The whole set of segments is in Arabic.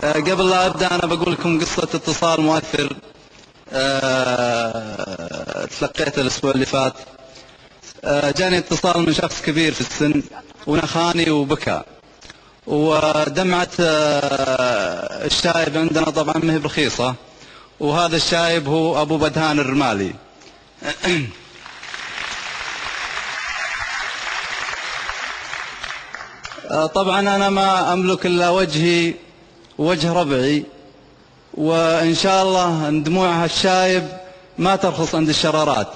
قبل لا أبدأ أنا بقول لكم قصة اتصال مؤثر تلقيته الأسبوع اللي فات. جاني اتصال من شخص كبير في السن ونخاني وبكى، ودمعة الشايب عندنا طبعا ما هي برخيصة، وهذا الشايب هو أبو بدهان الرمالي. طبعا أنا ما أملك إلا وجهي وجه ربعي، وإن شاء الله أن دموع هالشايب ما ترخص عند الشرارات.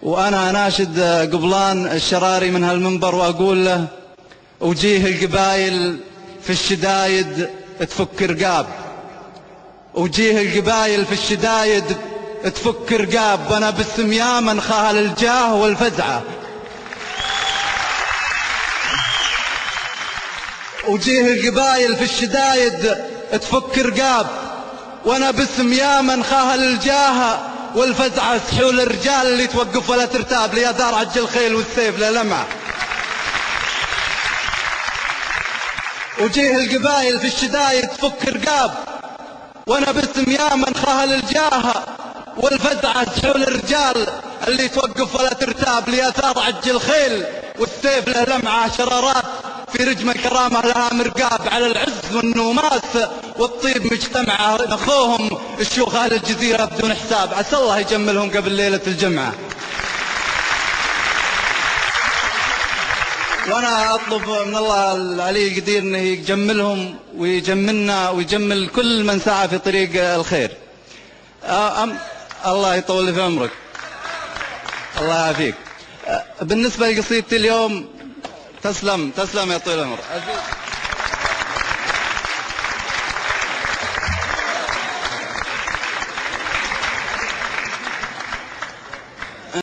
وأنا أناشد قبلان الشراري من هالمنبر وأقول له: وجيه القبايل في الشدايد تفك رقاب، وجيه القبايل في الشدايد تفك رقاب، وأنا باسم يا من خاهل الجاه والفزعة. وجيه القبايل في الشدايد تفك رقاب، وانا باسم يا من خاهل الجاه والفزعة سحول الرجال اللي توقف ولا ترتاب، ليا دار عج الخيل والسيف لا لمع. وجيه القبايل في الشدايد تفك رقاب، وانا باسم يا من خاهل الجاه والفزعة سحول الرجال اللي توقف ولا ترتاب، ليا دار عج الخيل والسيف له لمعة. شرارات في رجم كرامة لها مرقاب، على العز والنوماس والطيب مجتمعة، أخوهم الشيوخ أهل الجزيرة بدون حساب، عسى الله يجملهم قبل ليلة الجمعة. وأنا أطلب من الله العلي القدير أنه يجملهم ويجملنا ويجمل كل من سعى في طريق الخير. الله يطول في عمرك، الله يعافيك. بالنسبة لقصيدتي اليوم، تسلم يا طويل العمر.